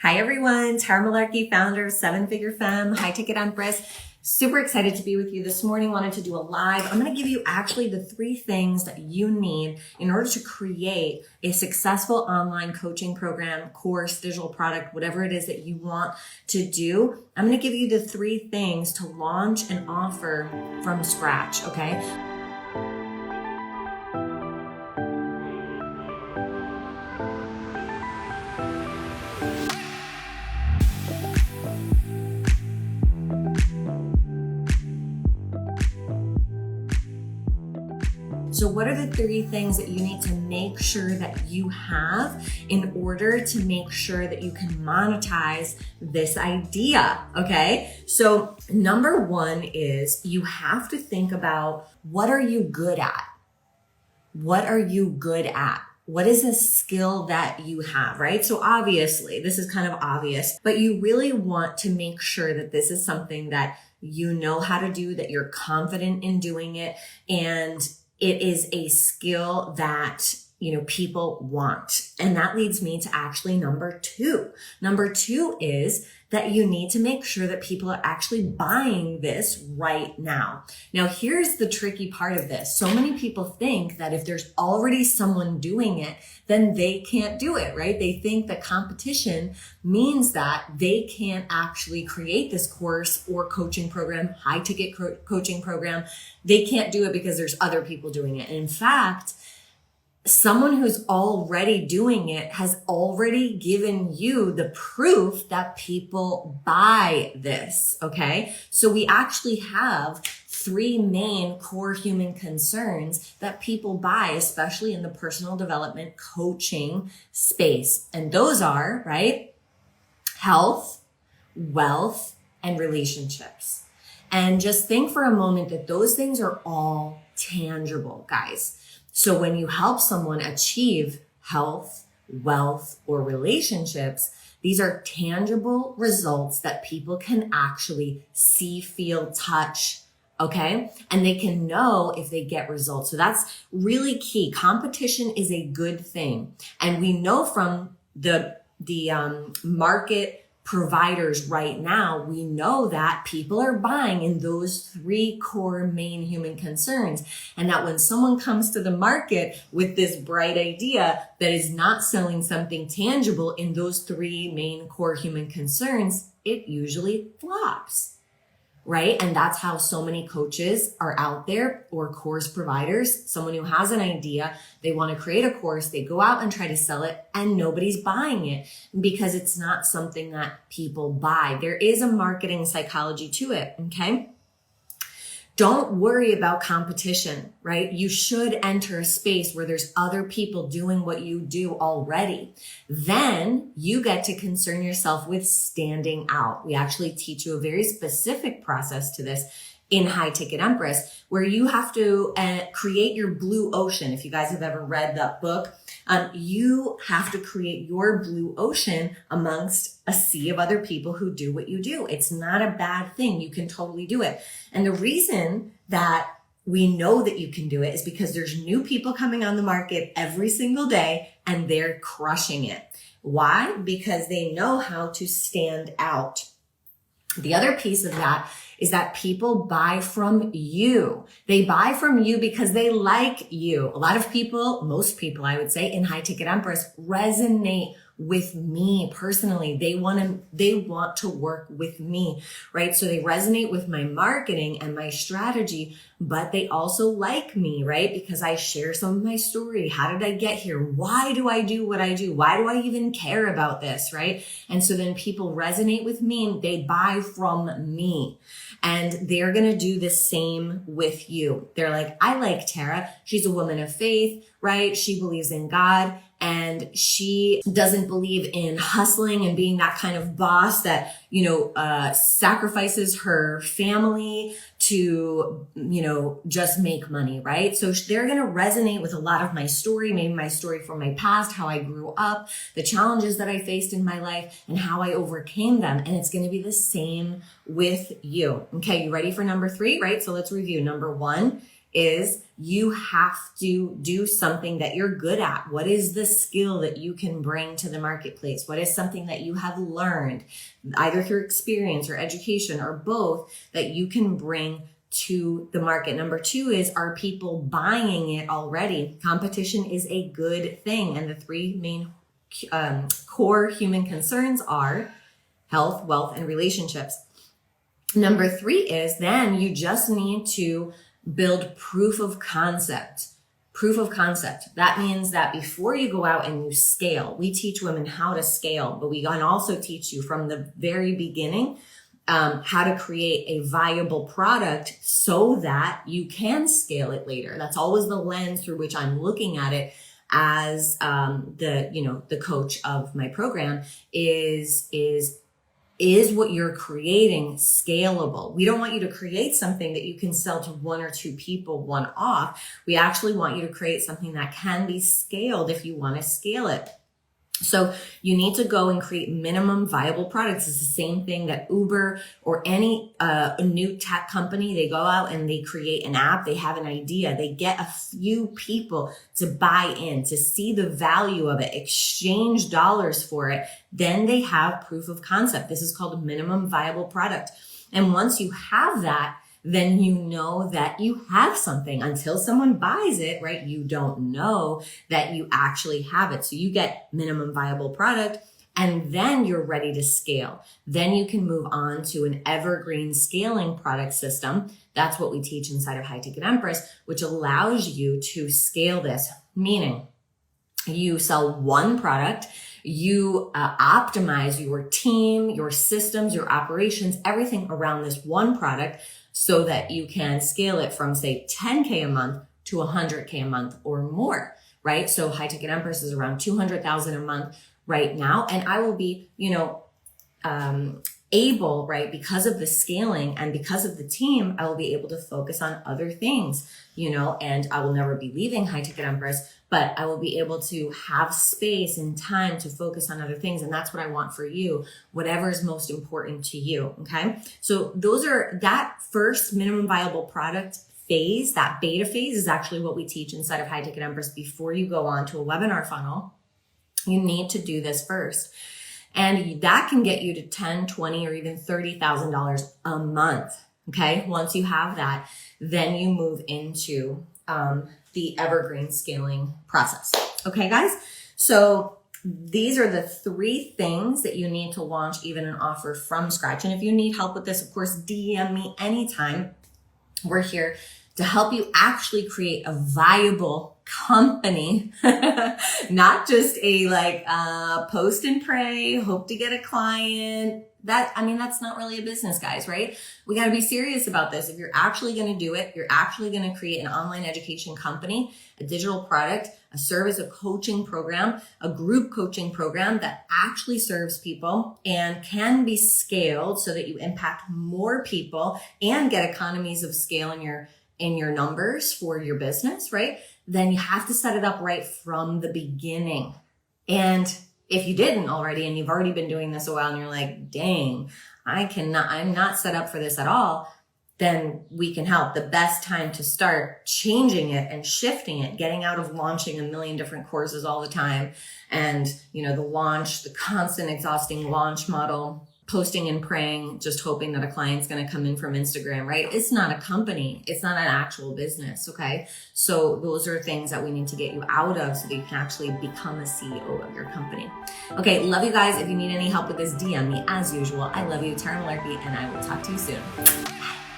Hi everyone, Tara Malarkey, founder of Seven Figure Femme, High Ticket Empress. Super excited to be with you this morning. Wanted to do a live. I'm going to give you actually the 3 things that you need in order to create a successful online coaching program, course, digital product, whatever it is that you want to do. I'm going to give you the 3 things to launch and offer from scratch, okay? So what are the 3 things that you need to make sure that you have in order to make sure that you can monetize this idea, okay? So number 1 is you have to think about, what are you good at? What are you good at? What is a skill that you have, right? So obviously, this is kind of obvious, but you really want to make sure that this is something that you know how to do, that you're confident in doing it, and it is a skill that, people want. And that leads me to actually number 2. Number 2 is that you need to make sure that people are actually buying this right now. Now, here's the tricky part of this. So many people think that if there's already someone doing it, then they can't do it, right? They think that competition means that they can't actually create this course or coaching program, high ticket coaching program. They can't do it because there's other people doing it. And in fact, someone who's already doing it has already given you the proof that people buy this, okay? So we actually have 3 main core human concerns that people buy, especially in the personal development coaching space. And those are, right, health, wealth, and relationships. And just think for a moment that those things are all tangible, guys. So when you help someone achieve health, wealth, or relationships, these are tangible results that people can actually see, feel, touch, okay? And they can know if they get results. So that's really key. Competition is a good thing. And we know from the market providers right now, we know that people are buying in those 3 core main human concerns. And that when someone comes to the market with this bright idea that is not selling something tangible in those 3 main core human concerns, it usually flops, right? And that's how so many coaches are out there, or course providers. Someone who has an idea, they want to create a course, they go out and try to sell it, and nobody's buying it because it's not something that people buy. There is a marketing psychology to it, okay? Don't worry about competition, right? You should enter a space where there's other people doing what you do already. Then you get to concern yourself with standing out. We actually teach you a very specific process to this in High Ticket Empress, where you have to create your blue ocean. If you guys have ever read that book, you have to create your blue ocean amongst a sea of other people who do what you do. It's not a bad thing. You can totally do it. And the reason that we know that you can do it is because there's new people coming on the market every single day, and they're crushing it. Why? Because they know how to stand out. The other piece of that is that people buy from you. They buy from you because they like you. A lot of people, most people, I would say, in High Ticket Empress resonate with me personally. They want to work with me, right? So they resonate with my marketing and my strategy, but they also like me, right? Because I share some of my story. How did I get here? Why do I do what I do? Why do I even care about this, right? And so then people resonate with me, they buy from me. And they're going to do the same with you. They're like, I like Tara. She's a woman of faith, right? She believes in God, and she doesn't believe in hustling and being that kind of boss that, sacrifices her family to, just make money, right? So they're going to resonate with a lot of my story, maybe my story from my past, how I grew up, the challenges that I faced in my life, and how I overcame them. And it's going to be the same with you. Okay, you ready for number 3, right? So let's review. Number 1 is you have to do something that you're good at. What is the skill that you can bring to the marketplace? What is something that you have learned, either through experience or education or both, that you can bring to the market? Number two is, are people buying it already? Competition is a good thing. And the three main core human concerns are health, wealth, and relationships. Number three is then you just need to build proof of concept. Proof of concept. That means that before you go out and you scale, we teach women how to scale, but we can also teach you from the very beginning how to create a viable product so that you can scale it later. That's always the lens through which I'm looking at it as the coach of my program is what you're creating scalable? We don't want you to create something that you can sell to one or two people one off. We actually want you to create something that can be scaled if you want to scale it. So you need to go and create minimum viable products. It's the same thing that Uber or any new tech company, they go out and they create an app, they have an idea, they get a few people to buy in, to see the value of it, exchange dollars for it, then they have proof of concept. This is called a minimum viable product. And once you have that, then you know that you have something. Until someone buys it, right? You don't know that you actually have it. So you get minimum viable product, and then you're ready to scale. Then you can move on to an evergreen scaling product system. That's what we teach inside of High Ticket Empress, which allows you to scale this, meaning you sell one product, you optimize your team, your systems, your operations, everything around this one product, so that you can scale it from, say, 10K a month to 100K a month or more, right? So High Ticket Empress is around 200,000 a month right now. And I will be, able, right, because of the scaling and because of the team, I will be able to focus on other things, and I will never be leaving High Ticket Empress, but I will be able to have space and time to focus on other things. And that's what I want for you, whatever is most important to you. Okay. So that first minimum viable product phase, that beta phase, is actually what we teach inside of High Ticket Empress. Before you go on to a webinar funnel, you need to do this first. And that can get you to $10, $20, or even $30,000 a month. Okay. Once you have that, then you move into the evergreen scaling process. Okay, guys. So these are the three things that you need to launch even an offer from scratch. And if you need help with this, of course, DM me anytime. We're here to help you actually create a viable company, not just a post and pray, hope to get a client. That's not really a business, guys, right? We got to be serious about this. If you're actually going to do it, you're actually going to create an online education company, a digital product, a service, a coaching program, a group coaching program that actually serves people and can be scaled so that you impact more people and get economies of scale in your numbers for your business, right? Then you have to set it up right from the beginning. And if you didn't already, and you've already been doing this a while, and you're like, dang, I'm not set up for this at all, then we can help. The best time to start changing it and shifting it, getting out of launching a million different courses all the time. And, the constant exhausting launch model, posting and praying, just hoping that a client's going to come in from Instagram, right? It's not a company. It's not an actual business. Okay. So those are things that we need to get you out of so that you can actually become a CEO of your company. Okay. Love you guys. If you need any help with this, DM me as usual. I love you, Tara Malarkey, and I will talk to you soon. Bye.